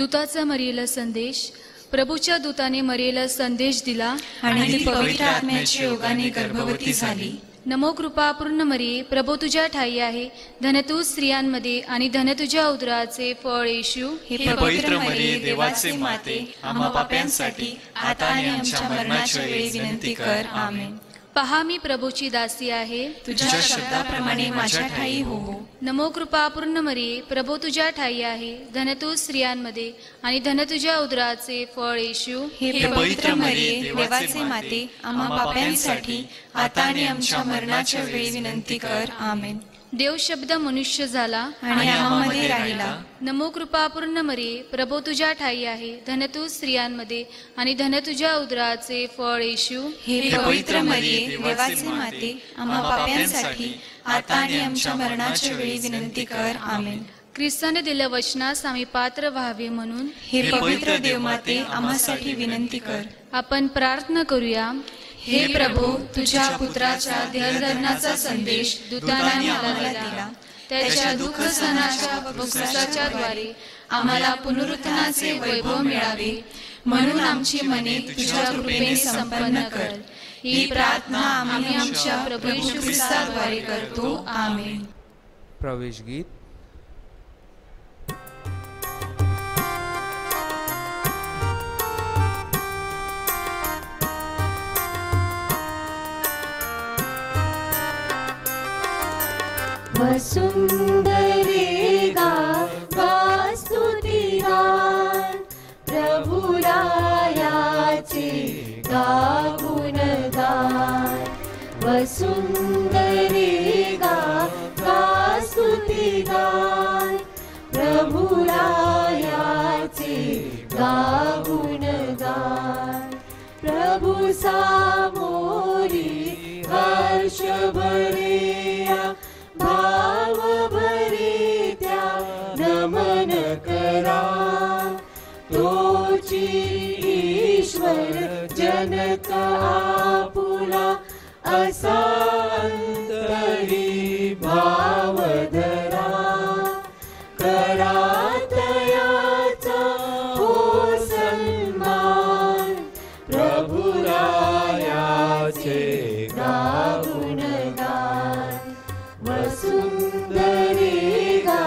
दूताचा मरियेला संदेश. प्रभूच्या दूताने मरियेला संदेश दिला आणि ती पवित्र आत्म्याच्या योगाने गर्भवती झाली. नमो कृपा पूर्ण मरिये, प्रभू तुझ्या ठाई आहे. धन तू स्त्रियांमध्ये आणि धन तुझ्या उदराचे फळ येशू. हे पवित्र मरिये, देवाचे माते, आम्हा पाप्यांसाठी आता आणि आमच्या मरणाच्या वेळी विनंती कर. आमेन. पहा मी प्रभूची दासी आहे, तुझ्या शब्दाप्रमाणे माझ्या ठाई हो. नमो कृपा पूर्ण मरिये, प्रभू तुझ्या ठाई आहे. धन तू स्त्रियांमध्ये आणि धन तुझ्या उदराचे फळ येशू. हे पवित्र मरिये, देवाचे माते, आम्हा पाप्यांसाठी आता आणि आमच्या मरणाच्या वेळी विनंती कर. आमेन. देव शब्द मनुष्य झाला आणि आम्हामध्ये राहिला. नमो कृपा पूर्ण मरिये, प्रभू तुझ्या ठाई आहे. धन तू स्त्रियांमध्ये आणि धन तुझ्या उदराचे फळ येशू. हे पवित्र मरिये, देवाचे माते, आम्हा पाप्यांसाठी आता आणि आमच्या मरणाच्या वेळी विनंती कर. आमेन. ख्रिस्ताने दिल्या वचनास आम्ही पात्र व्हावे म्हणून हे पवित्र देवमाते, आम्हासाठी विनंती कर. आपण प्रार्थना करूया. हे प्रभू, तुझ्या पुत्राच्या देहधर्माचा संदेश दूताने आम्हाला दिला. त्याच्या दुःख सणाच्या वक्साच्या द्वारे आम्हाला पुनरुत्थानाचे वैभव मिळावे, म्हणून आमची मने तुझ्या कृपेने संपन्न कर. ही प्रार्थना आम्ही आमच्या प्रभू येशू ख्रिस्ताद्वारे करतो. आमेन. प्रवेश गीत. वसुंधरे गा स्तुतिगान, प्रभुरायाचे गा गुणगान. वसुंधरे गा स्तुतिगान, प्रभुरायाचे गा गुणगान. प्रभु सामोरी हर्ष भरेया, भाव भरित्या नमन करा. तोची ईश्वर जनता आपुला, असा अंतरी भाव धरा. करा तयाचा हो सन्मान, प्रभुरायाचे गा गुणगान. वसुंधरे गा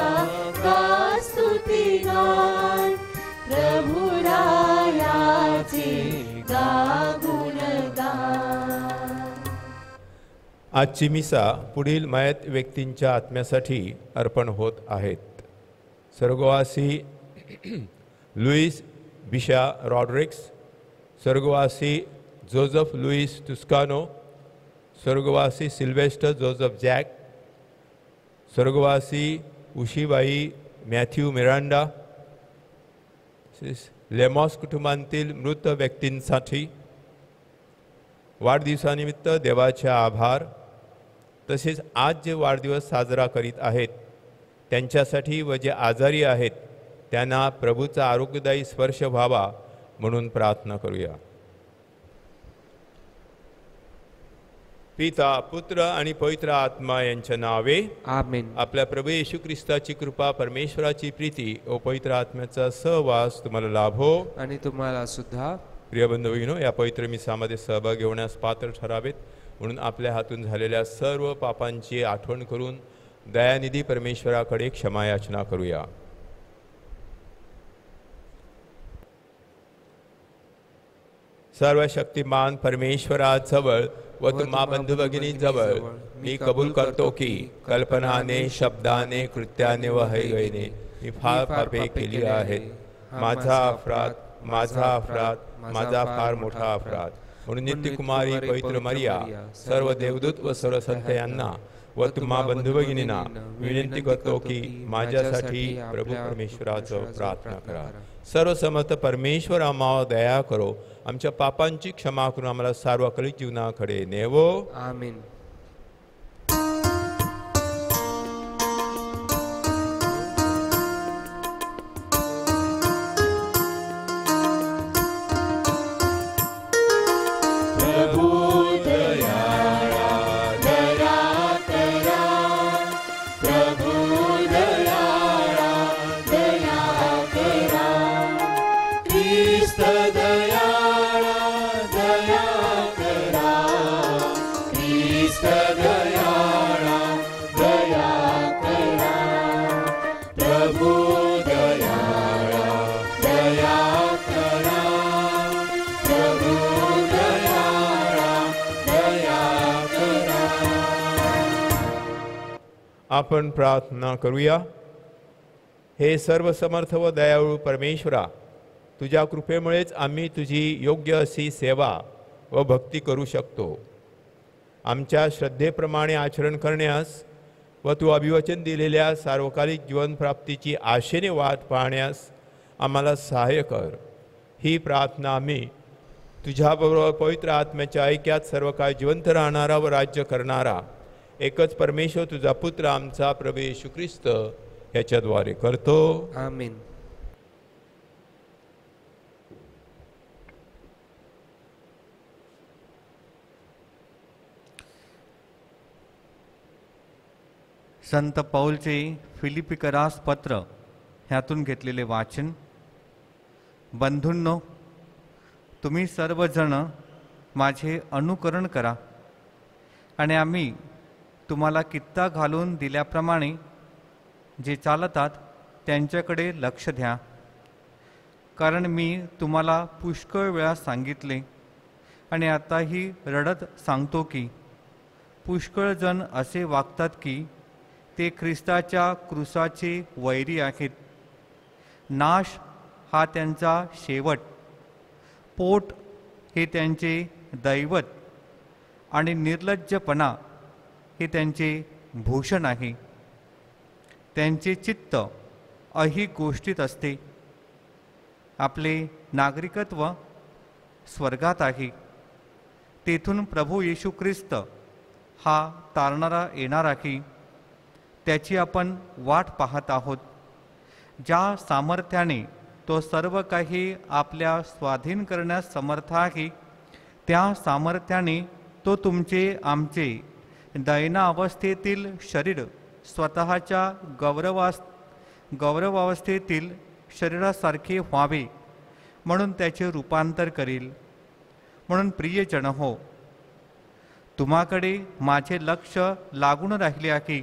स्तुतिगान, प्रभुरायाचे गा गुणगान. आजची मिसा पुढील मयत व्यक्तींच्या आत्म्यासाठी अर्पण होत आहेत. स्वर्गवासी लुईस बिशा रॉड्रिक्स, स्वर्गवासी जोझफ लुईस टुस्कानो, स्वर्गवासी सिल्वेस्टर जोझफ जॅक, स्वर्गवासी उशीबाई मॅथ्यू मिरांडा. लेमॉस कुटुंबातील मृत व्यक्तींसाठी वाढदिवसानिमित्त देवाचे आभार. तसेच आज जे वाढदिवस साजरा करीत आहेत त्यांच्यासाठी व जे आजारी आहेत त्यांना प्रभूचा आरोग्यदायी स्पर्श व्हावा म्हणून प्रार्थना करूया. पिता, पुत्र आणि पवित्र आत्मा यांच्या नावे आमेन. आपल्या प्रभू येशू ख्रिस्ताची कृपा, परमेश्वराची प्रीती व पवित्र आत्म्याचा सहवास तुम्हाला लाभो. आणि तुम्हाला सुद्धा. प्रिय बंधू भगिनींनो, या पवित्र मिसामध्ये सहभाग घेण्यास पात्र ठरावेत म्हणून आपल्या हातून झालेल्या सर्व पापांची आठवण करून दयानिधी परमेश्वराकडे क्षमा याचना करूया. सर्वशक्तिमान परमेश्वराजवळ व तुम्हा बंधू भगिनींजवळ मी कबूल करतो की कल्पनाने, शब्दाने, कृत्याने व हैगईने मी फार पापे केली आहेत. माझा फार मोठा अपराध. म्हणून नित्यकुमारी पवित्र मरिया, सर्व देवदूत व सर्व संत यांना व तुम्हा बंधू भगिनींना विनंती करतो की माझ्यासाठी प्रभू परमेश्वराचं प्रार्थना करा. सर्वसमर्थ परमेश्वर आम्हावर दया करो, आमच्या पापांची क्षमा करून आम्हाला सार्वकालिक जीवनाकडे नेवो. आमीन. ख्रिस्त दयाळा दया करा प्रभू दयाळा दया करा प्रभू दयाळा दया करा. आपण प्रार्थना करूया. हे सर्व समर्थ व दयाळू परमेश्वरा, तुझ्या कृपेमुळेच आम्ही तुझी योग्य अशी सेवा व भक्ती करू शकतो. आमच्या श्रद्धेप्रमाणे आचरण करण्यास व तू अभिवचन दिलेल्या सार्वकालिक जीवनप्राप्तीची आशेने वाट पाहण्यास आम्हाला सहाय्य कर. ही प्रार्थना आम्ही तुझ्याबरोबर पवित्र आत्म्याच्या ऐक्यात सर्व काळ जिवंत राहणारा व राज्य करणारा एकच परमेश्वर तुझा पुत्र आमचा प्रभू येशू ख्रिस्त याच्याद्वारे करतो. आमीन. संत पौलचे फिलिपिकरास पत्र ह्यातून घेतलेले वाचन. बंधूंनो, तुम्ही सर्वजण माझे अनुकरण करा आणि आम्ही तुम्हाला कित्ता घालून दिल्याप्रमाणे जे चालतात त्यांच्याकडे लक्ष द्या. कारण मी तुम्हाला पुष्कळ वेळा सांगितले आणि आताही रडत सांगतो की पुष्कळ जण असे वागतात की ते ख्रिस्ताच्या क्रूसाचे वैरी आहेत. नाश हा त्यांचा शेवट, पोट हे त्यांचे दैवत आणि निर्लज्जपणा हे त्यांचे भूषण आहे. त्यांचे चित्त अही गोष्टीत असते. आपले नागरिकत्व स्वर्गात आहे. तेथून प्रभू येशू ख्रिस्त हा तारणारा येणार आहे. त्याची आपण वाट पाहत आहोत. ज्या सामर्थ्याने तो सर्व काही आपल्या स्वाधीन करण्यास समर्थ आहे, त्या सामर्थ्याने तो तुमचे आमचे दैनावस्थेतील शरीर स्वतःच्या गौरवावस्थेतील शरीरासारखे व्हावे म्हणून त्याचे रूपांतर करील. म्हणून प्रियजन हो, तुम्हाकडे माझे लक्ष लागून राहिले आहे.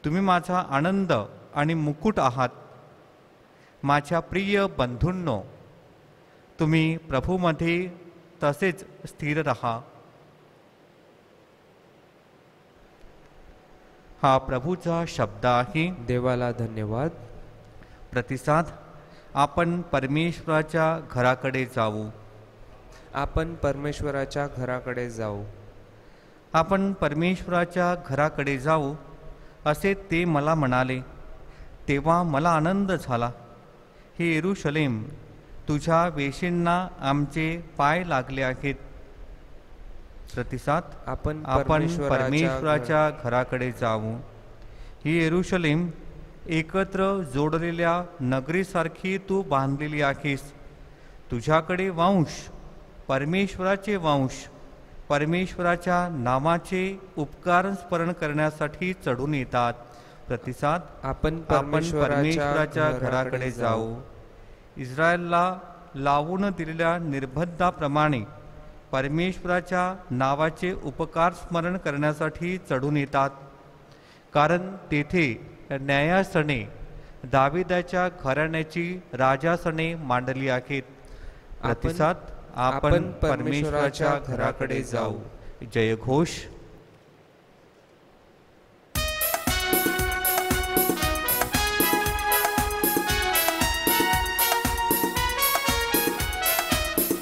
तुम्ही माझा आनंद आणि मुकुट आहात. माझ्या प्रिय बंधूंनो, तुम्ही प्रभूमध्ये तसेच स्थिर रहा. हा प्रभूचा शब्द आहे. देवाला धन्यवाद. प्रतिसाद. आपण परमेश्वराच्या घराकडे जाऊ. आपण परमेश्वराच्या घराकडे जाऊ. आपण परमेश्वराच्या घराकडे जाऊ असे ते मला म्हणाले, तेव्हा मला आनंद झाला. हे येरुशलेम, तुझ्या वेशींना आमचे पाय लागले आहेत. प्रतिसाद. आपण परमेश्वराच्या घराकडे जाऊ. ही येरुशलेम, एकत्र जोडलेल्या नगरीसारखी तू बांधलेली आहेस. तुझ्याकडे वंश, परमेश्वराचे वंश, परमेश्वराच्या नावाचे उपकार स्मरण करण्यासाठी चढून येतात. प्रतिसाद. आपण परमेश्वराच्या घराकडे जाऊ. इस्रायलला लावून दिलेल्या निर्बंधाप्रमाणे परमेश्वराच्या नावाचे उपकार स्मरण करण्यासाठी चढून येतात. कारण तेथे न्यायासने दाविदाच्या घराण्याची राजासने मांडली आहेत. प्रतिसाद. आपण परमेश्वराच्या घराकडे जाऊ. जयघोष.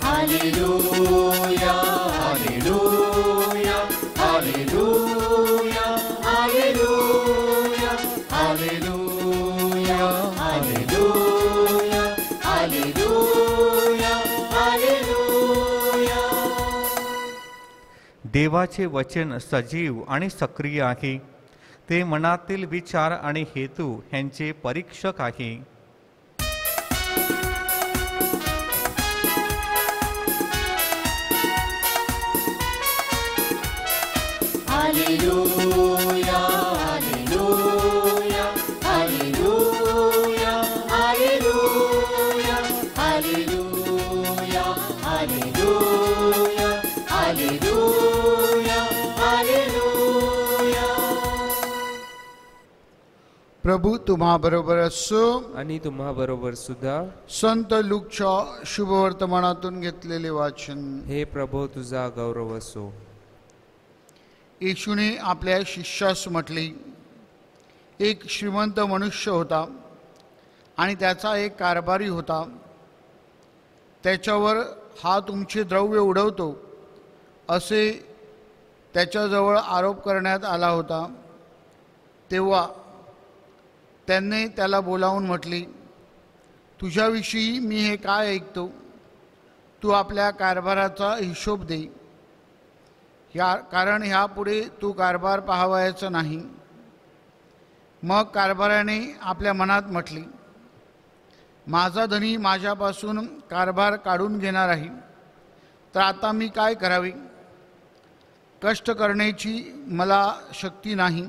Hallelujah hallelujah hallelujah hallelujah hallelujah hallelujah hallelujah hallelujah. देवाचे वचन सजीव आणि सक्रिय आहे. ते मनातील विचार आणि हेतू ह्यांचे परीक्षक आहे. Hallelujah hallelujah hallelujah hallelujah hallelujah hallelujah hallelujah hallelujah. प्रभू तुम्हा बरोबर असो. आणि तुम्हा बरोबर सुद्धा. संत लूकच्या शुभवर्तमानातून घेतलेले वाचन. हे प्रभू तुझा गौरव असो. येशूने आपल्या शिष्यास म्हटले, एक श्रीमंत मनुष्य होता आणि त्याचा एक कारभारी होता. त्याच्यावर हा तुमचे द्रव्य उडवतो असे त्याच्याजवळ आरोप करण्यात आला होता. तेव्हा त्यांनी त्याला बोलावून म्हटले, तुझ्याविषयी मी हे काय ऐकतो, तू आपल्या कारभाराचा हिशोब दे, कारण ह्यापुढे तू कारभार पाहावयाचा नाही. मग कारभाराने आपल्या मनात म्हटले, माझा धनी माझ्यापासून कारभार काढून घेणार आहे, तर आता मी काय करावे. कष्ट करण्याची मला शक्ती नाही,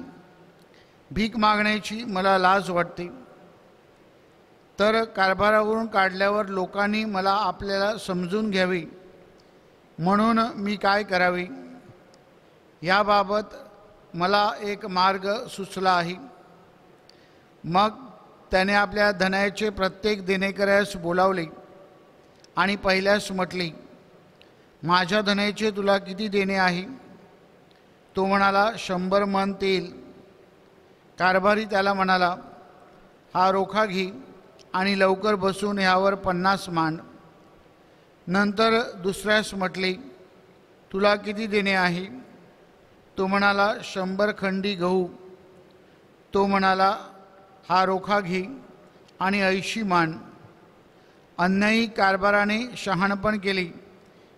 भीक मागण्याची मला लाज वाटते. तर कारभारावरून काढल्यावर लोकांनी मला आपल्याला समजून घ्यावे म्हणून मी काय करावे. याबाबत मला एक मार्ग सुचला आहे. मग त्याने आपल्या धनाचे प्रत्येक देणेकऱ्यास बोलावले आणि पहिल्यास म्हटले, माझ्या धनाचे तुला किती देणे आहे. तो म्हणाला, 100 मन तेल. कारभारी त्याला म्हणाला, हा रोखा घे आणि लवकर बसून ह्यावर 50 मांड. नंतर दुसऱ्यास म्हटले, तुला किती देणे आहे. तो म्हणाला, 100 खंडी गहू. तो म्हणाला, हा रोखा घे आणि 80 मांड. अन्यायी कारभाराने शहाणपण केले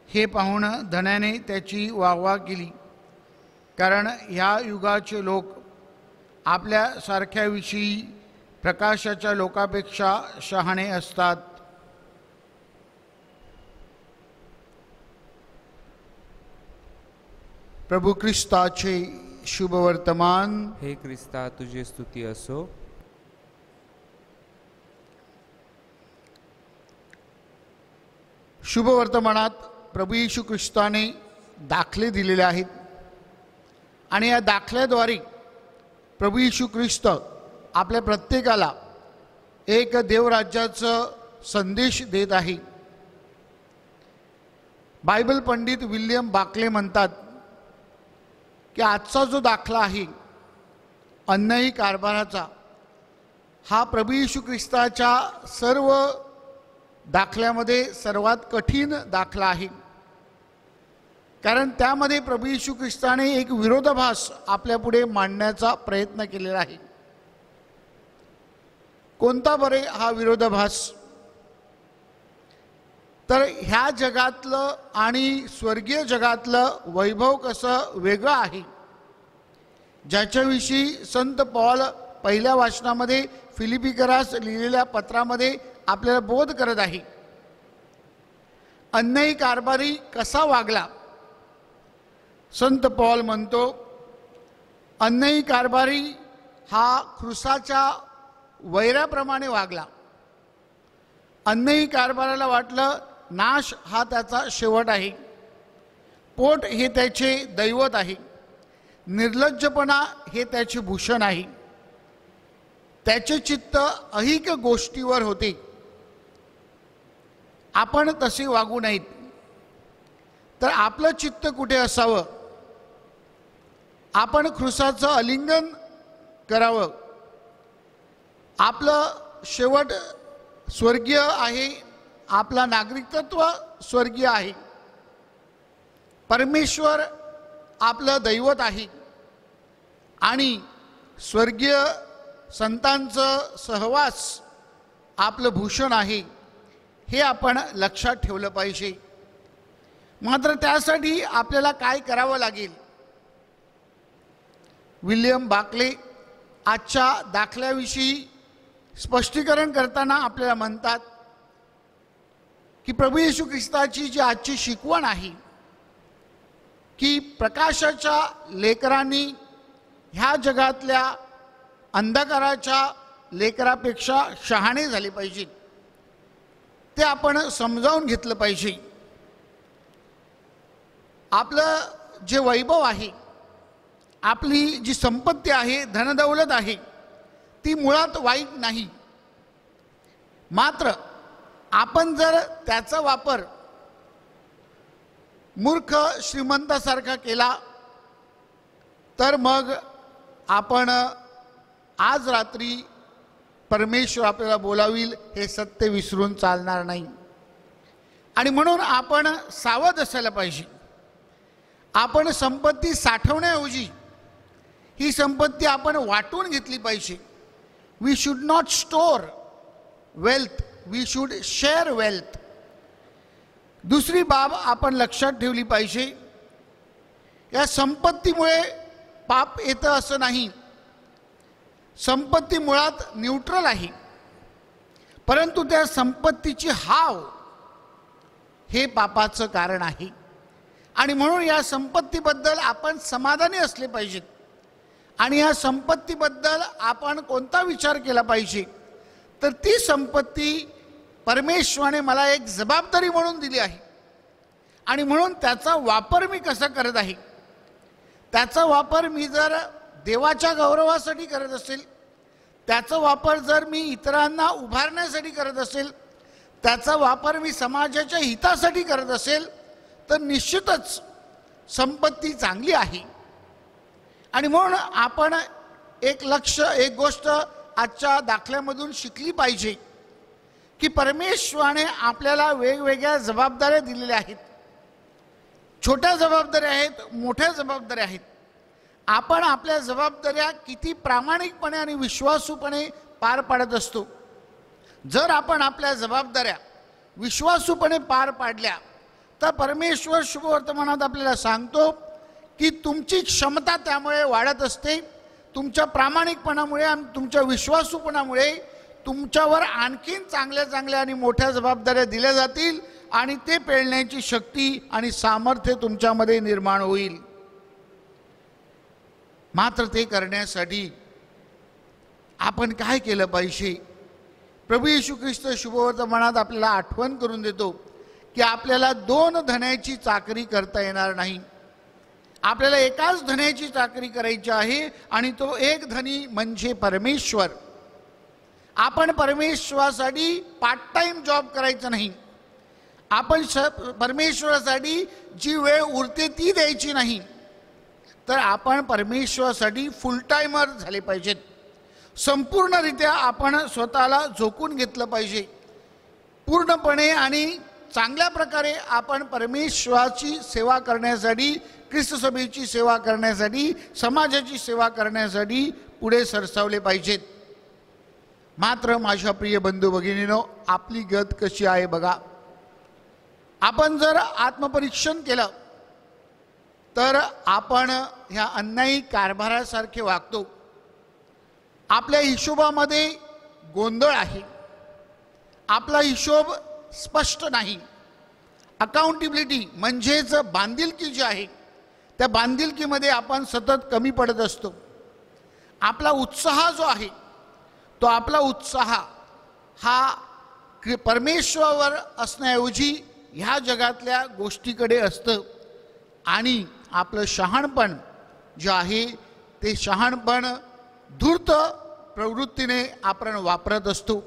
हे पाहून धन्याने त्याची वाहवा केली, कारण ह्या युगाचे लोक आपल्या सारख्याविषयी प्रकाशाच्या लोकापेक्षा शहाणे असतात. प्रभू ख्रिस्ताचे शुभवर्तमान. हे ख्रिस्ता तुझी स्तुती असो. शुभवर्तमानात प्रभू येशू ख्रिस्ताने दाखले दिलेले आहेत आणि या दाखल्याद्वारे प्रभू येशू ख्रिस्त आपल्या प्रत्येकाला एक देवराज्याचा संदेश देत आहे. बायबल पंडित विल्यम बाकले म्हणतात की आजचा जो दाखला आहे अन्यायी कारभाराचा, हा प्रभू येशू ख्रिस्ताच्या सर्व दाखल्यामध्ये सर्वात कठीण दाखला आहे. कारण त्यामध्ये प्रभू येशू ख्रिस्ताने एक विरोधाभास आपल्यापुढे मांडण्याचा प्रयत्न केलेला आहे. कोणता बरे हा विरोधाभास. तर ह्या जगातलं आणि स्वर्गीय जगातलं वैभव कसं वेगळं आहे, ज्याच्याविषयी संत पौल पहिल्या वाचनामध्ये फिलिपिकरास लिहिलेल्या पत्रामध्ये आपल्याला बोध करत आहे. अन्यायी कारभारी कसा वागला. संत पौल म्हणतो, अन्यायी कारभारी हा ख्रुसाच्या वैराप्रमाणे वागला. अन्यायी कारभाराला वाटलं नाश हा त्याचा शेवट आहे, पोट हे त्याचे दैवत आहे, निर्लज्जपणा हे त्याचे भूषण आहे. त्याचे चित्त अहिक गोष्टीवर होते. आपण तसे वागू नयेत. तर आपलं चित्त कुठे असावं. आपण ख्रुसाचं आलिंगन करावं. आपलं शेवट स्वर्गीय आहे, आपला नागरिकत्व स्वर्गीय आहे. परमेश्वर आपलं दैवत आहे आणि स्वर्गीय संतांचं सहवास आपलं भूषण आहे, हे आपण लक्षात ठेवलं पाहिजे. मात्र त्यासाठी आपल्याला काय करावं लागेल. विल्यम बाकले आजच्या दाखल्याविषयी स्पष्टीकरण करताना आपल्याला म्हणतात की प्रभू येशू ख्रिस्ताची जी आजची शिकवण आहे की प्रकाशाच्या लेकरांनी ह्या जगातल्या अंधकाराच्या लेकरापेक्षा शहाणे झाले पाहिजे, ते आपण समजावून घेतलं पाहिजे. आपलं जे वैभव आहे, आपली जी संपत्ती आहे, धनदौलत आहे, ती मुळात वाईट नाही. मात्र आपण जर त्याचा वापर मूर्ख श्रीमंतासारखा केला तर मग आपण आज रात्री परमेश्वर आपल्याला बोलावील हे सत्य विसरून चालणार नाही. आणि म्हणून आपण सावध असायला पाहिजे. आपण संपत्ती साठवण्याऐवजी ही संपत्ती आपण वाटून घेतली पाहिजे. We should not store wealth, we should share wealth. दुसरी बाब आपण लक्षात ठेवली पाहिजे, या संपत्तीमुळे पाप येतं असं नाही. संपत्ती मुळात न्यूट्रल आहे, परंतु त्या संपत्तीची हाव हे पापाचं कारण आहे. आणि म्हणून या संपत्तीबद्दल आपण समाधानी असले पाहिजेत. आणि या संपत्तीबद्दल आपण कोणता विचार केला पाहिजे, तर ती संपत्ती परमेश्वराने मला एक जबाबदारी म्हणून दिली आहे. आणि म्हणून त्याचा वापर मी कसा करत आहे. त्याचा वापर मी जर देवाच्या गौरवासाठी करत असेल, त्याचा वापर जर मी इतरांना उभारण्यासाठी करत असेल, त्याचा वापर मी समाजाच्या हितासाठी करत असेल, तर निश्चितच संपत्ती चांगली आहे. आणि म्हणून आपण एक गोष्ट आजच्या दाखल्यामधून शिकली पाहिजे की परमेश्वराने आपल्याला वेगवेगळ्या जबाबदाऱ्या दिलेल्या आहेत. छोट्या जबाबदाऱ्या आहेत, मोठ्या जबाबदाऱ्या आहेत. आपण आपल्या जबाबदाऱ्या किती प्रामाणिकपणे आणि विश्वासूपणे पार पाडत असतो. जर आपण आपल्या जबाबदाऱ्या विश्वासूपणे पार पाडल्या तर परमेश्वर शुभवर्तमानात आपल्याला सांगतो की तुमची क्षमता त्यामुळे वाढत असते. तुमच्या प्रामाणिकपणामुळे आणि तुमच्या विश्वासूपणामुळे तुमच्यावर आणखीन चांगल्या चांगल्या आणि मोठ्या जबाबदाऱ्या दिल्या जातील आणि ते पेलण्याची शक्ती आणि सामर्थ्य तुमच्यामध्ये निर्माण होईल. मात्र ते करण्यासाठी आपण काय केलं पाहिजे. प्रभू येशू ख्रिस्त शुभवर्तमानात आपल्याला आठवण करून देतो की आपल्याला 2 धन्याची चाकरी करता येणार नाही. आपल्याला एकाच धन्याची चाकरी करायची आहे आणि तो एक धनी म्हणजे परमेश्वर. आपण परमेश्वरासाठी पार्ट टाइम जॉब करायचं नाही. आपण परमेश्वरासाठी जी वेळ उरते ती द्यायची नाही, तर आपण परमेश्वरासाठी फुल टाइमर झाले पाहिजेत. संपूर्णरित्या आपण स्वतःला झोकून घेतलं पाहिजे. पूर्णपणे आणि चांगल्या प्रकारे आपण परमेश्वराची सेवा करण्यासाठी, ख्रिस्त सभेची सेवा करण्यासाठी, समाजाची सेवा करण्यासाठी पुढे सरसावले पाहिजेत. मात्र माझ्या प्रिय बंधू भगिनींनो, आपली गत कशी आहे बघा. आपण जर आत्मपरीक्षण केलं तर आपण ह्या अन्यायी कारभारासारखे वागतो. आपल्या हिशोबामध्ये गोंधळ आहे. आपला हिशोब स्पष्ट नाही. अकाउंटेबिलिटी म्हणजेच बांधिलकी जी आहे त्या बांधिलकीमध्ये आपण सतत कमी पडत असतो. आपला उत्साह जो आहे तो आपला उत्साह हा परमेश्वरावर असण्याऐवजी ह्या जगातल्या गोष्टीकडे असतं. आणि आपलं शहाणपण जे आहे ते शहाणपण धूर्त प्रवृत्तीने आपण वापरत असतो.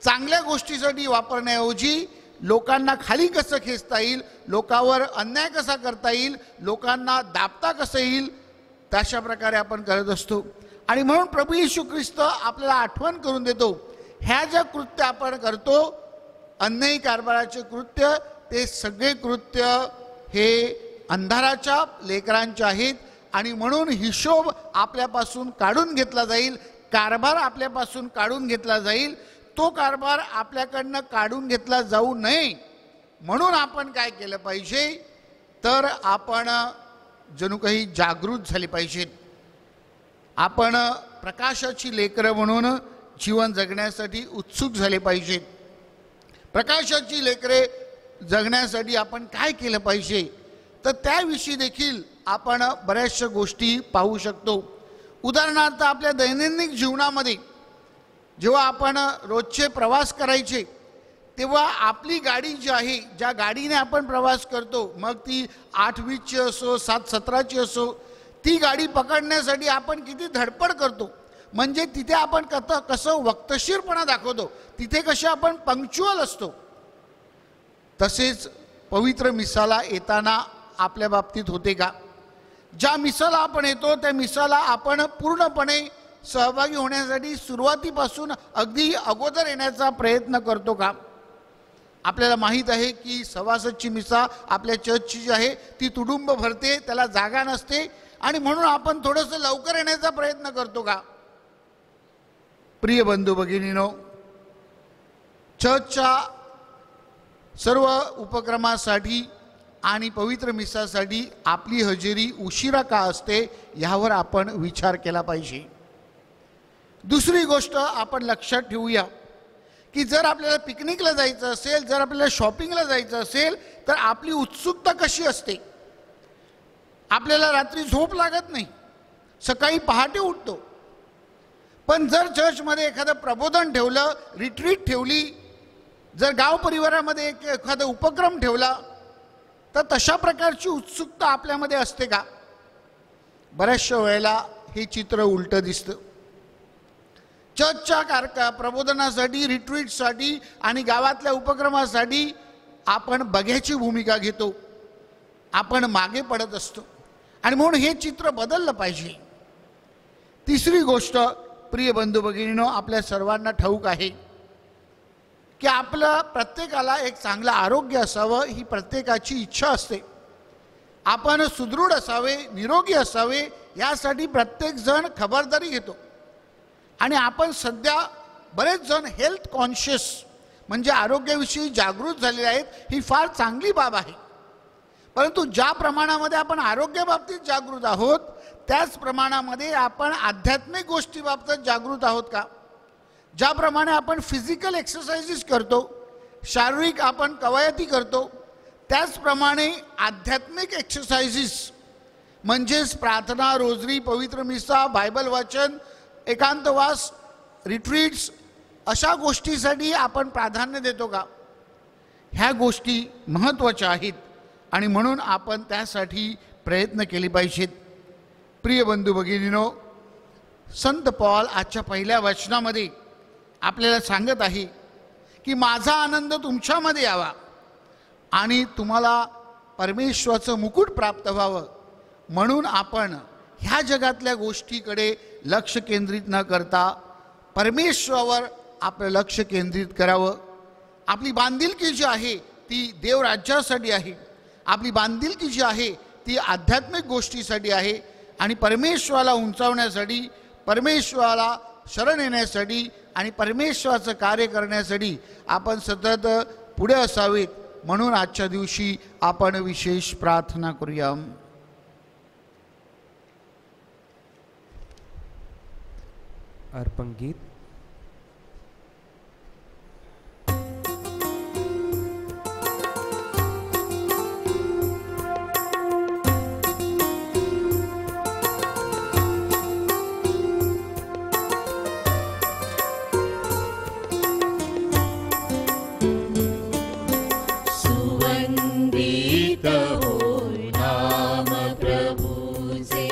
चांगल्या गोष्टीसाठी वापरण्याऐवजी लोकांना खाली कसं खेचता येईल, लोकांवर अन्याय कसा करता येईल, लोकांना दाबता कसं येईल, तशा प्रकारे आपण करत असतो. आणि म्हणून प्रभू येशू ख्रिस्त आपल्याला आठवण करून देतो, ह्या ज्या कृत्य आपण करतो, अन्यायी कारभाराचे कृत्य, ते सगळे कृत्य हे अंधाराच्या लेकरांचे आहेत. आणि म्हणून हिशोब आपल्यापासून काढून घेतला जाईल, कारभार आपल्यापासून काढून घेतला जाईल. तो कारभार आपल्याकडनं काढून घेतला जाऊ नये म्हणून आपण काय केलं पाहिजे, तर आपण जणू काही जागृत झाले पाहिजेत. आपण प्रकाशाची लेकरं म्हणून जीवन जगण्यासाठी उत्सुक झाले पाहिजेत. प्रकाशाची लेकरे जगण्यासाठी आपण काय केलं पाहिजे, तर त्याविषयी देखील आपण बऱ्याचशा गोष्टी पाहू शकतो. उदाहरणार्थ आपल्या दैनंदिन जीवनामध्ये जेव्हा आपण रोजचे प्रवास करायचे तेव्हा आपली गाडी जी आहे, ज्या गाडीने आपण प्रवास करतो, मग ती 8-20ची असो 7-17ची असो, ती गाडी पकडण्यासाठी आपण किती धडपड करतो. म्हणजे तिथे आपण कसं वक्तशीरपणा दाखवतो, तिथे कसे आपण पंक्च्युअल असतो, तसेच पवित्र मिसाला येताना आपल्या बाबतीत होते का? ज्या मिसाला आपण येतो त्या मिसाला आपण पूर्णपणे सहभागी होण्यासाठी सुरुवातीपासून अगदी अगोदर येण्याचा प्रयत्न करतो का? आपल्याला माहीत आहे की सवासदची मिसा आपल्या चर्चची जी आहे ती तुडुंब भरते, त्याला जागा नसते, आणि म्हणून आपण थोडंसं लवकर येण्याचा प्रयत्न करतो का? प्रिय बंधू भगिनीनो, चर्चच्या सर्व उपक्रमासाठी आणि पवित्र मिसासाठी आपली हजेरी उशिरा का असते यावर आपण विचार केला पाहिजे. दुसरी गोष्ट आपण लक्षात ठेवूया की जर आपल्याला पिकनिकला जायचं असेल, जर आपल्याला शॉपिंगला जायचं असेल, तर आपली उत्सुकता कशी असते? आपल्याला रात्री झोप लागत नाही, सकाळी पहाटे उठतो. पण जर चर्चमध्ये एखादं प्रबोधन ठेवलं, रिट्रीट ठेवली, जर गाव परिवारामध्ये एखादा उपक्रम ठेवला, तर तशा प्रकारची उत्सुकता आपल्यामध्ये असते का? बऱ्याचशा वेळेला हे चित्र उलटं दिसतं. चर्चच्या प्रबोधनासाठी, रिट्रीटसाठी आणि गावातल्या उपक्रमासाठी आपण बघ्याची भूमिका घेतो, आपण मागे पडत असतो, आणि म्हणून हे चित्र बदललं पाहिजे. तिसरी गोष्ट प्रिय बंधू भगिनींनो, आपल्या सर्वांना ठाऊक आहे की आपलं प्रत्येकाला एक चांगलं आरोग्य असावं ही प्रत्येकाची इच्छा असते. आपण सुदृढ असावे, निरोगी असावे यासाठी प्रत्येकजण खबरदारी घेतो. आणि आपण सध्या बरेच जण हेल्थ कॉन्शियस म्हणजे आरोग्याविषयी जागृत झालेले आहेत, ही फार चांगली बाब आहे. परंतु ज्या प्रमाणामध्ये आपण आरोग्याबाबतीत जागृत आहोत, त्याच प्रमाणामध्ये आपण आध्यात्मिक गोष्टीबाबतीत जागृत आहोत का? ज्याप्रमाणे आपण फिजिकल एक्सरसाइजेस करतो, शारीरिक आपण कवायती करतो, त्याचप्रमाणे आध्यात्मिक एक्सरसाइजेस म्हणजेच प्रार्थना, रोजरी, पवित्र मिसा, बायबल वाचन, एकांतवास, रिट्रीट्स अशा गोष्टीसाठी आपण प्राधान्य देतो का? ह्या गोष्टी महत्त्वाच्या आहेत आणि म्हणून आपण त्यासाठी प्रयत्न केले पाहिजेत. प्रिय बंधू भगिनींनो, संत पॉल आजच्या पहिल्या वचनामध्ये आपल्याला सांगत आहे की माझा आनंद तुमच्यामध्ये यावा आणि तुम्हाला परमेश्वराचं मुकुट प्राप्त व्हावं, म्हणून आपण ह्या जगातल्या गोष्टीकडे लक्ष केंद्रित न करता परमेश्वरावर आपलं लक्ष केंद्रित करावं. आपली बांधिलकी जी आहे ती देवराज्यासाठी आहे, आपली बांधिलकी जी आहे ती आध्यात्मिक गोष्टीसाठी आहे आणि परमेश्वराला उंचावण्यासाठी, परमेश्वराला शरण येण्यासाठी आणि परमेश्वराचं कार्य करण्यासाठी आपण सतत पुढे असावेत. म्हणून आजच्या दिवशी आपण विशेष प्रार्थना करूया. अर्पण गीत. सुवंदित होय नाम प्रभुचे,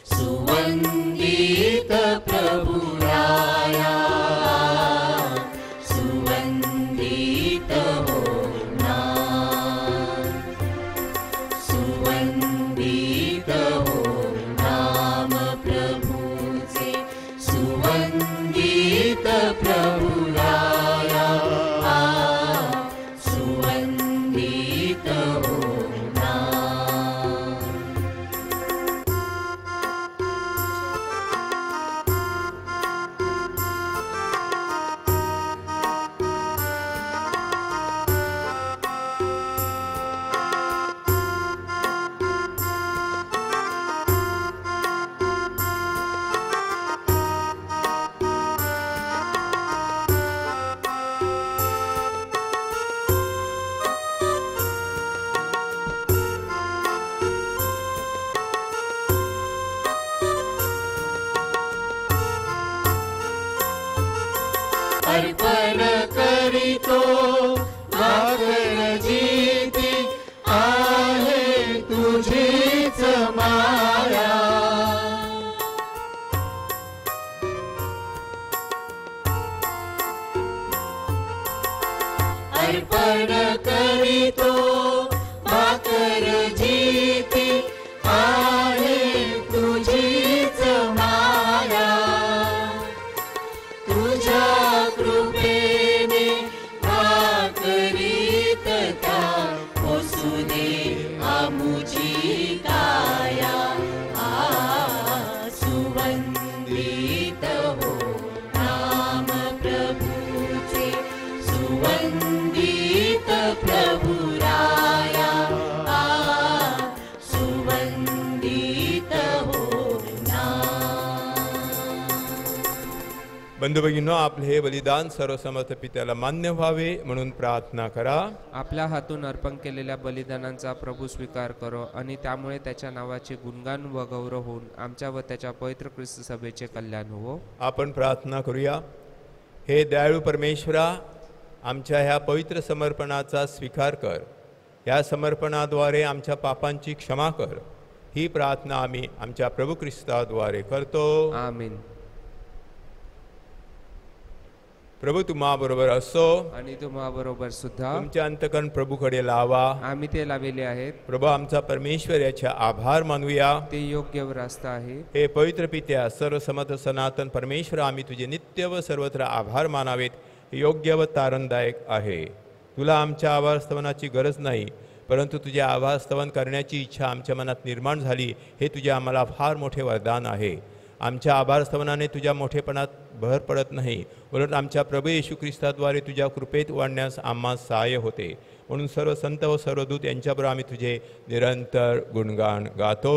सुवंदित प्रभुराया, सुवंदित होय नाम, सुवंदित होय नाम प्रभुचे, सुवंदित प्रभुराया, सुवंदित होय नाम. अर्पण करीतो भाकर जीती आहे तुझीच माया, अर्पण करीतो भाकर जीती आहे तुझीच माया तुझ्या कृपेने भाकरीत त्या पोसू दे आमुची काया सुवंदित हो नाम प्रभूचे सुवंदित प्रभुराया सुवंदित हो नाम. बंधू भगिनींनो, आपले हे बलिदान सर्वसमर्थ पित्याला मान्य व्हावे म्हणून प्रार्थना करा. आपल्या हातून अर्पण केलेल्या बलिदानांचा प्रभू स्वीकार करो आणि त्यामुळे त्याच्या नावाचे गुणगान व गौरव होऊन आमच्या व त्याच्या पवित्र ख्रिस्त सभेचे कल्याण हो. आपण प्रार्थना करूया. हे दयाळू परमेश्वरा, आमच्या ह्या पवित्र समर्पणाचा स्वीकार कर. या समर्पणाद्वारे आमच्या पापांची क्षमा कर. ही प्रार्थना आम्ही आमच्या प्रभू ख्रिस्ताद्वारे करतो. आमीन. प्रभू तुम्हा बरोबर असो आणि तुम्हा बरोबर सुद्धा. तुमच्या अंतकरण प्रभूकडे लावा. आम्ही ते लावलेले आहेत. प्रभू आमचा परमेश्वर याचे आभार मानूया. ते योग्य व रास्त आहे. हे पवित्र पित्या, सर्वसमर्थ सनातन परमेश्वर, आम्ही तुझे नित्य व सर्वत्र आभार मानावेत. हे योग्य व तारणदायक आहे. तुला आमच्या आभार स्तवनाची गरज नाही, परंतु तुझे आभार स्तवन करण्याची इच्छा आमच्या मनात निर्माण झाली. हे तुझे आम्हाला फार मोठे वरदान आहे. आमच्या आभार स्तवनाने तुझ्या मोठेपणात भर पडत नाही, उलट आमच्या प्रभू येशू ख्रिस्ताद्वारे तुझ्या कृपेत वाढण्यास आम्हास सहाय्य होते. म्हणून सर्व संत व सर्व दूत यांच्याबरोबर आम्ही तुझे निरंतर गुणगान गातो.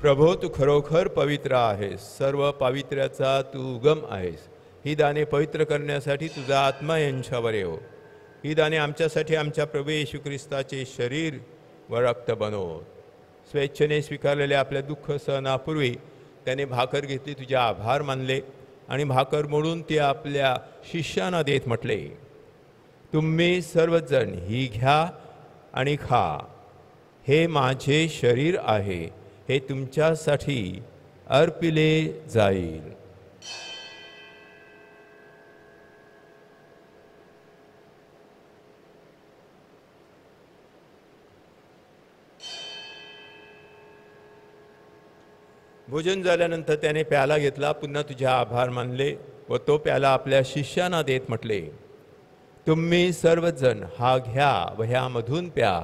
प्रभो, तू खरोखर पवित्र आहेस. सर्व पावित्र्याचा तू उगम आहेस. ही दाने पवित्र करण्यासाठी तुझा आत्मा यांच्यावर येवो. ही दाने आमच्यासाठी आमच्या प्रभू येशू ख्रिस्ताचे शरीर व रक्त बनव. स्वेच्छेने स्वीकारलेल्या आपल्या दुःख सहनापूर्वी त्याने भाकर घेतली, तुझे आभार मानले आणि भाकर मोडून ती आपल्या शिष्यांना देत म्हटले, तुम्ही सर्वजण ही घ्या आणि खा. हे माझे शरीर आहे, हे तुमच्यासाठी अर्पिले जाईल. भोजन झाल्यानंतर त्याने प्याला घेतला, पुन्हा तुझे आभार मानले व तो प्याला आपल्या शिष्यांना देत म्हटले, तुम्ही सर्वजण हा घ्या व ह्यामधून प्या.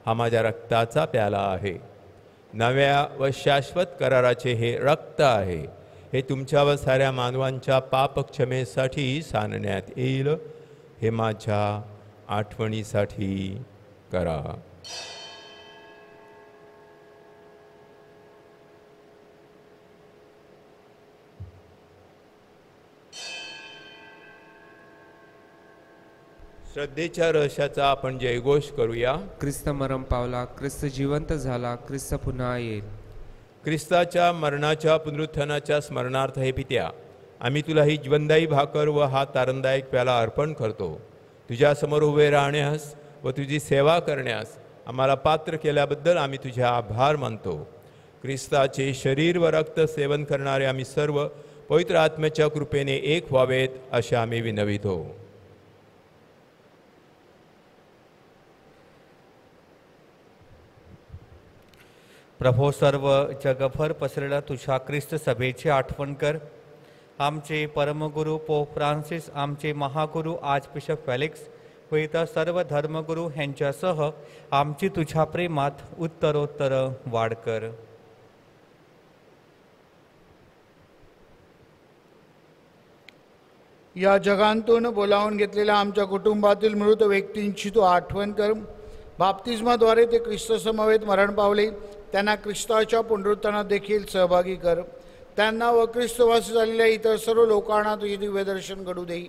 हा माझ्या रक्ताचा प्याला आहे. नव्या व शाश्वत कराराचे हे रक्त आहे. हे तुमच्या व साऱ्या मानवांच्या पापक्षमेसाठी सांडण्यात येईल. हे माझ्या आठवणीसाठी करा. श्रद्धेच्या रहस्याचा आपण जयघोष करूया. ख्रिस्त मरण पावला, ख्रिस्त जिवंत झाला, ख्रिस्त पुन्हा येईल. ख्रिस्ताच्या मरणाच्या पुनरुत्थानाच्या स्मरणार्थ हे पित्या, आम्ही तुला ही जीवनदायी भाकर व हा तारणदायक प्याला अर्पण करतो. तुझ्यासमोर उभे राहण्यास व तुझी सेवा करण्यास आम्हाला पात्र केल्याबद्दल आम्ही तुझे आभार मानतो. ख्रिस्ताचे शरीर व रक्त सेवन करणारे आम्ही सर्व पवित्र आत्म्याच्या कृपेने एक व्हावेत असे आम्ही विनवितो. प्रभो, सर्व जगभर पसरलेल्या तुझ्या ख्रिस्त सभेची आठवण कर. आमचे परमगुरू पोप फ्रान्सिस, आमचे महागुरू आर्चबिशप फेलिक्स व इतर सर्व धर्मगुरू यांच्यासह आमची तुझ्या प्रेमात उत्तरोत्तर वाढ कर. या जगांतून बोलावून घेतलेल्या आमच्या कुटुंबातील मृत व्यक्तींची तू आठवण कर. बाप्तिस्माद्वारे ते ख्रिस्त समवेत मरण पावले, त्यांना ख्रिस्ताच्या पुनरुत्थानात देखील सहभागी कर. त्यांना व ख्रिस्तवासी झालेल्या इतर सर्व लोकांना तुझे दिव्य दर्शन घडू दे.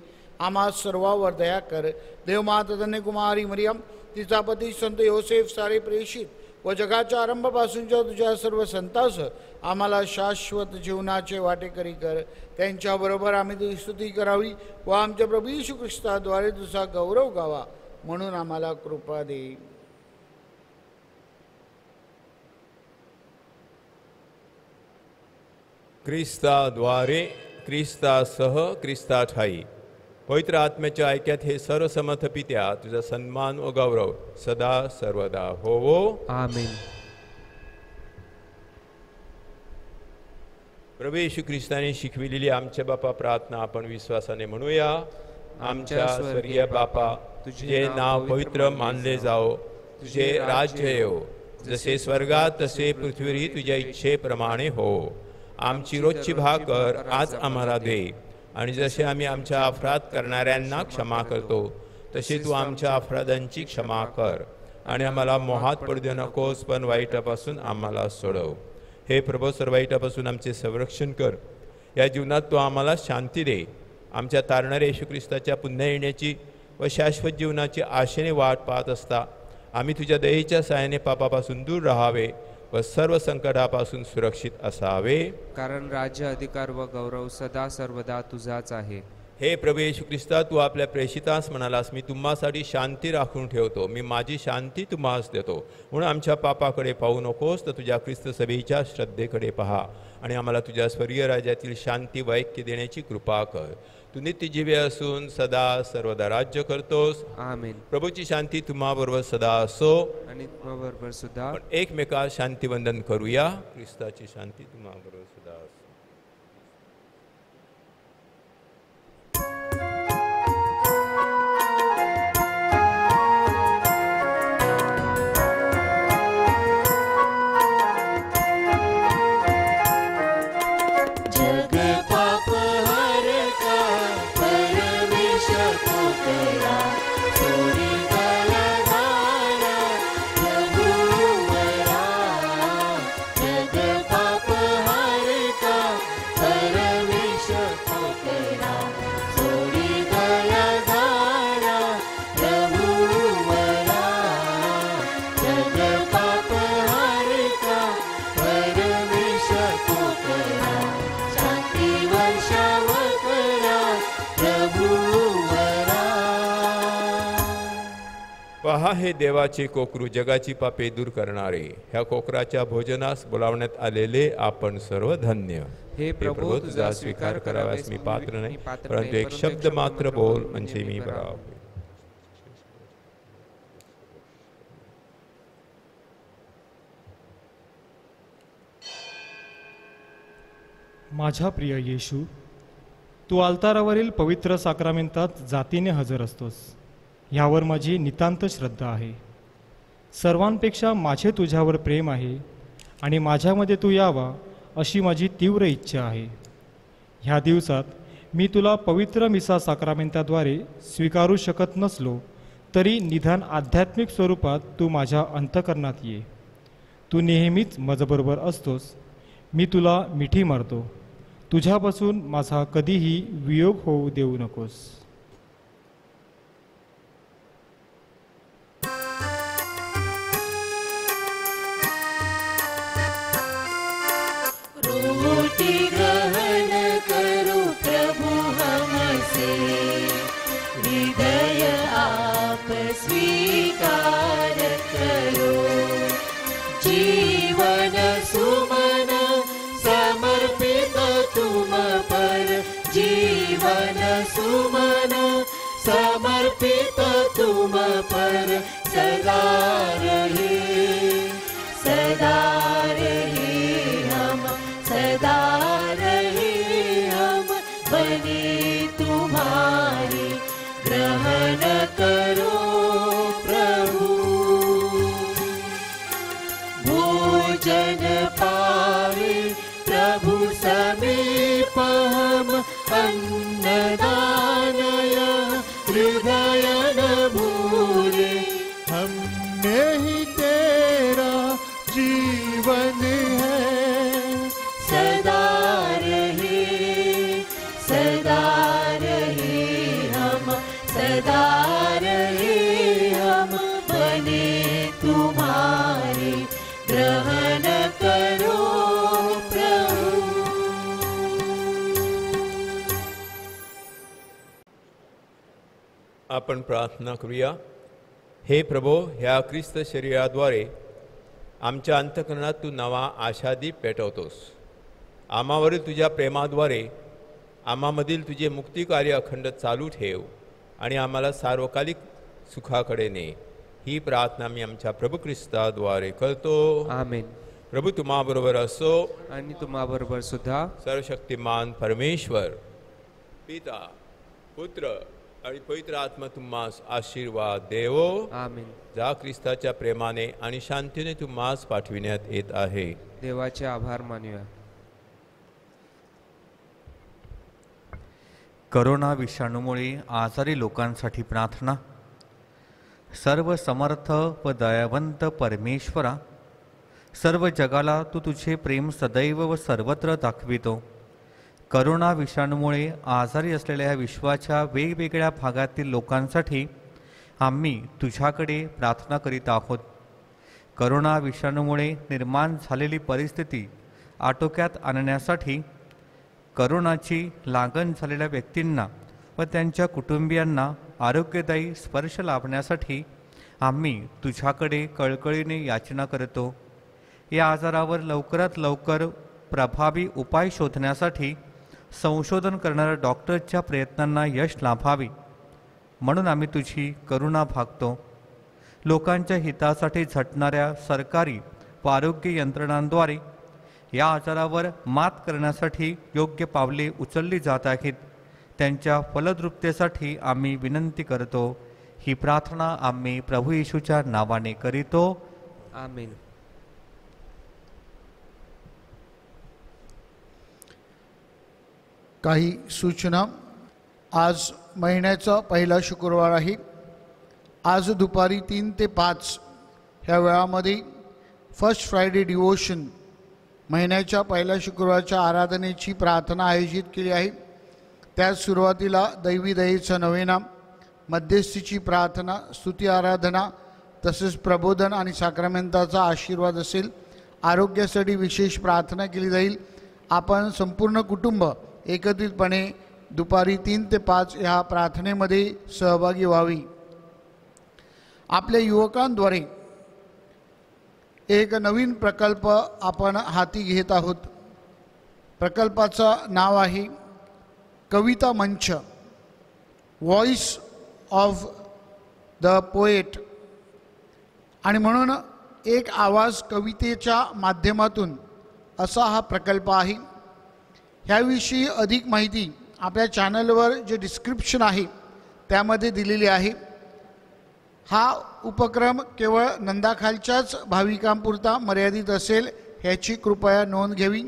आम्हा सर्वांवर दया कर. देवमाता धन्य कुमारी मरियम, तिचा पती संत योसेफ, सारे प्रेषित व जगाच्या आरंभापासूनच्या तुझ्या सर्व संतास आम्हाला शाश्वत जीवनाचे वाटेकरी कर. त्यांच्याबरोबर आम्ही तुझी स्तुती करावी व आमच्या प्रभू येशू ख्रिस्ताद्वारे तुझा गौरव गावा, म्हणून आम्हाला कृपा दे. ख्रिस्ताद्वारे, ख्रिस्तासह, ख्रिस्ता ठाई पवित्र आत्म्याच्या ऐक्यात हे सर्व समर्थ पित्या, तुझा सन्मान व गौरव सदा सर्वदा होवो. आमेन. प्रभू येशू ख्रिस्ताने शिकविलेली आमच्या बापा प्रार्थना आपण विश्वासाने म्हणूया. आमच्या स्वर्गीय बापा, तुझे नाव पवित्र मानले जाओ, तुझे राज्य येवो, जसे स्वर्गात तसे पृथ्वीवरही तुझ्या इच्छेप्रमाणे हो. आमची रोजची भाकर आज आम्हाला दे, आणि जसे आम्ही आमच्या अपराध करणाऱ्यांना क्षमा करतो तसे तू आमच्या अपराधांची क्षमा कर, आणि आम्हाला मोहात पडू देऊ नकोस, पण वाईटापासून आम्हाला सोडव. हे प्रभू, सर्व वाईटापासून आमचे संरक्षण कर. या जीवनात तू आम्हाला शांती दे. आमच्या तारणाऱ्या येशू ख्रिस्ताच्या पुन्हा येण्याची व शाश्वत जीवनाची आशेने वाट पाहत असता आम्ही तुझ्या दयेच्या सहाय्याने पापापासून दूर राहावे व सर्व संकटापासून सुरक्षित असावे. कारण राज्य, अधिकार व गौरव सदा सर्वदा तुझाच आहे. हे प्रभू येशू ख्रिस्ता, तू आपल्या प्रेषितास म्हणालास, मी तुम्हासाठी शांती राखून ठेवतो, मी माझी शांती तुम्हास देतो. म्हणून आमच्या पापाकडे पाहू नकोस, तर तुझ्या ख्रिस्त सभेच्या श्रद्धेकडे पहा, आणि आम्हाला तुझ्या स्वर्गीय राज्यातील शांती व ऐक्य देण्याची कृपा कर. तू नित्यजीवी असून सदा सर्वदा राज्य करतोस. आमेन. प्रभूची शांती तुम्हाबरोबर सदा असो, आणि तुम्हाबरोबर सुद्धा. आपण एकमेकास शांतीवंदन करूया. ख्रिस्ताची शांती तुम्हाबरोबर सदा असो. पहा, हे देवाचे कोकरू, जगाची पापे दूर करणारे. ह्या कोकराच्या भोजनास बोलावण्यात आलेले आपण सर्व धन्य. हे प्रभू, तुझा स्वीकार कराव्यास मी पात्र नाही, परंतु एक शब्द मात्र बोल, म्हणजे मी बरा होईल. माझ्या प्रिय येशू, तू अल्तारावरील पवित्र साक्रामेंतात जातीने हजर असतोस, ह्यावर माझी नितांत श्रद्धा आहे. सर्वांपेक्षा माझे तुझ्यावर प्रेम आहे, आणि माझ्यामध्ये तू यावा अशी माझी तीव्र इच्छा आहे. ह्या दिवसात मी तुला पवित्र मिसा साक्रामेंताद्वारे स्वीकारू शकत नसलो तरी निदान आध्यात्मिक स्वरूपात तू माझ्या अंतःकरणात ये. तू नेहमीच माझ्याबरोबर असतोस. मी तुला मिठी मारतो. तुझ्यापासून माझा कधीही वियोग होऊ देऊ नकोस. मन सुमन समर्पित तुम पर सदा रहे हम, सदा रहे हम बने तुम्हारे। ग्रहण करो प्रभु भोजन पावे प्रभु समीप हम, अन्नदानय हृदय न भूले। हमने ही तेरा जीवन है, सदा रहे हम, सदा रहे हम बने तुम्हारे। ग्रहण करो प्रभु। आपण प्रार्थना करूया. हे प्रभो, ह्या ख्रिस्त शरीराद्वारे आमच्या अंतकरणात तू नवा आशादीप पेटवतोस. आम्हावरील तुझ्या प्रेमाद्वारे आम्हामधील तुझे मुक्ती कार्य अखंड चालू ठेव आणि आम्हाला सार्वकालिक सुखाकडे ने. ही प्रार्थना मी आमच्या प्रभू ख्रिस्ताद्वारे करतो. आमेन. प्रभू तुम्हाबरोबर असो आणि तुम्हाबरोबर सुद्धा. सर्वशक्तिमान परमेश्वर पिता पुत्र आणि पवित्र आत्मा तुम्हास आशीर्वाद देवो. आमेन. ज्या ख्रिस्ताच्या प्रेमाने आणि शांतीने तुम्हास पाठविण्यात येत आहे. देवाचे आभार मानूया. करोना विषाणूमुळे आजारी लोकांसाठी प्रार्थना. सर्व समर्थ व दयावंत परमेश्वरा, सर्व जगाला तू तुझे प्रेम सदैव व सर्वत्र दाखवितो. करोना विषाणूमुळे आजारी असलेल्या विश्वाच्या वेगवेगळ्या भागातील लोकांसाठी आम्ही तुझ्याकडे प्रार्थना करीत आहोत. करोना विषाणूमुळे निर्माण झालेली परिस्थिती आटोक्यात आणण्यासाठी, करोनाची लागण झालेल्या व्यक्तींना व त्यांच्या कुटुंबियांना आरोग्यदायी स्पर्श लाभण्यासाठी आम्ही तुझ्याकडे कळकळीने याचना करतो. या आजारावर लवकरात लवकर प्रभावी उपाय शोधण्यासाठी संशोधन करणाऱ्या डॉक्टरच्या प्रयत्नांना यश लाभावे म्हणून आम्ही तुझी करुणा भागतो. लोकांच्या हितासाठी झटणाऱ्या सरकारी व आरोग्य यंत्रणांद्वारे या आजारावर मात करण्यासाठी योग्य पावले उचलली जात आहेत. त्यांच्या फलद्रुपतेसाठी आम्ही विनंती करतो. ही प्रार्थना आम्ही प्रभू येशूच्या नावाने करीतो. आमेन. काही सूचना. आज महिन्याचा पहिला शुक्रवार आहे. आज दुपारी 3 ते 5 ह्या वेळामध्ये फर्स्ट फ्रायडे डिवोशन महिन्याच्या पहिल्या शुक्रवारच्या आराधनेची प्रार्थना आयोजित केली आहे. त्यात सुरुवातीला दैवी दयेचं नवेना, मध्यस्थीची प्रार्थना, स्तुती आराधना तसेच प्रबोधन आणि साक्रामेंटाचा आशीर्वाद असेल. आरोग्यासाठी विशेष प्रार्थना केली जाईल. आपण संपूर्ण कुटुंब एकत्रितपणे दुपारी 3 ते 5 ह्या प्रार्थनेमध्ये सहभागी व्हावी. आपल्या युवकांद्वारे एक नवीन प्रकल्प आपण हाती घेत आहोत. प्रकल्पाचं नाव आहे कविता मंच, व्हॉइस ऑफ द पोएट. आणि म्हणून एक आवाज कवितेच्या माध्यमातून असा हा प्रकल्प आहे. ह्याविषयी अधिक माहिती आपल्या चॅनलवर जे डिस्क्रिप्शन आहे त्यामध्ये दिलेली आहे. हा उपक्रम केवळ नंदाखालच्याच भाविकांपुरता मर्यादित असेल ह्याची कृपया नोंद घ्यावी.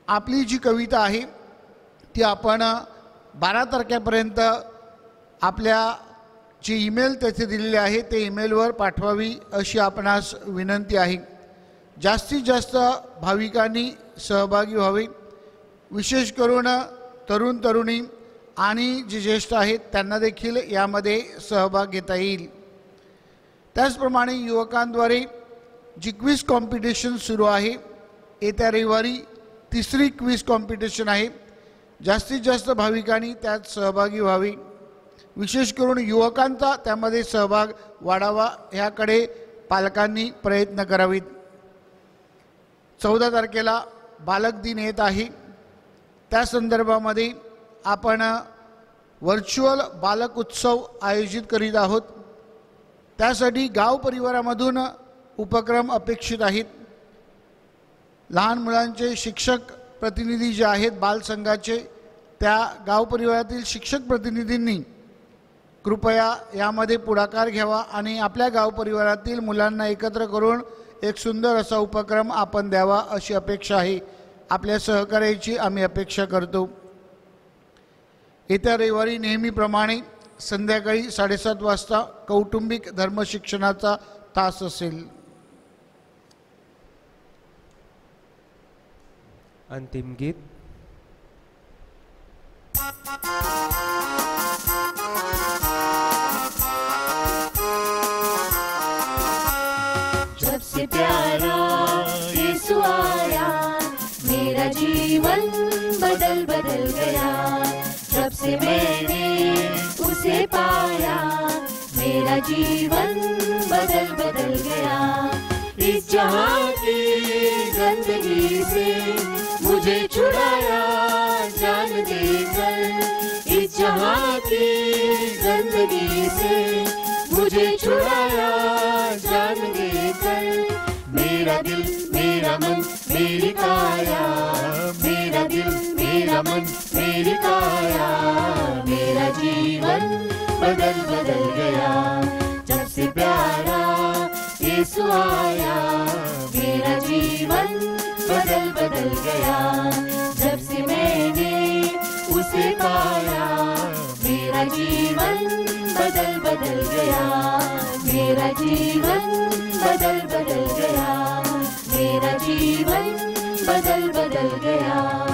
आपली जी कविता आहे ती आपण 12 तारखेपर्यंत आपल्या जे ईमेल तेथे दिलेले आहे ते ईमेलवर पाठवावी अशी आपणास विनंती आहे. जास्तीत जास्त भाविकांनी सहभागी व्हावे. विशेष करून तरुण तरुणी आणि जे ज्येष्ठ आहेत त्यांना देखील यामध्ये सहभाग घेता येईल. त्याचप्रमाणे युवकांद्वारे जी क्विज कॉम्पिटिशन सुरू आहे, येत्या रविवारी 3री क्विज कॉम्पिटिशन आहे. जास्तीत जास्त भाविकांनी त्यात सहभागी व्हावे. विशेष करून युवकांचा त्यामध्ये सहभाग वाढावा ह्याकडे पालकांनी प्रयत्न करावेत. 14 तारखेला बालक दिन येत आहे. त्या संदर्भामध्ये आपण व्हर्च्युअल बालक उत्सव आयोजित करीत आहोत. त्यासाठी गाव परिवारामधून उपक्रम अपेक्षित आहेत. लहान मुलांचे शिक्षक प्रतिनिधी जे आहेत बालसंघाचे, त्या गाव परिवारातील शिक्षक प्रतिनिधींनी कृपया यामध्ये पुढाकार घ्यावा आणि आपल्या गाव परिवारातील मुलांना एकत्र करून एक सुंदर असा उपक्रम आपण द्यावा अशी अपेक्षा आहे. आपल्या सहकार्याची आम्ही अपेक्षा करतो. येत्या रविवारी नेहमीप्रमाणे संध्याकाळी 7:30 वाजता कौटुंबिक धर्मशिक्षणाचा तास असेल. अंतिम गीत. जब से प्यारा यीशु आया मेरा जीवन बदल बदल गया. जब से मैंने उसे पाया मेरा जीवन बदल बदल गया. इस जहां की गंदगी से मुझे छुड़ाया जान देकर. इस जहां की गंदगी से मुझे छुड़ाया जान देकर. मेरा दिल मेरा मन मेरी काया, मेरा दिल मेरा मन मेरी काया. मेरा जीवन बदल बदल गया. जब से प्यारा यीशु आया मेरा जीवन बदल बदल गया. जब से मैंने उसे पाया मेरा जीवन बदल बदल गया. मेरा जीवन बदल बदल गया. मेरा जीवन बदल बदल गया.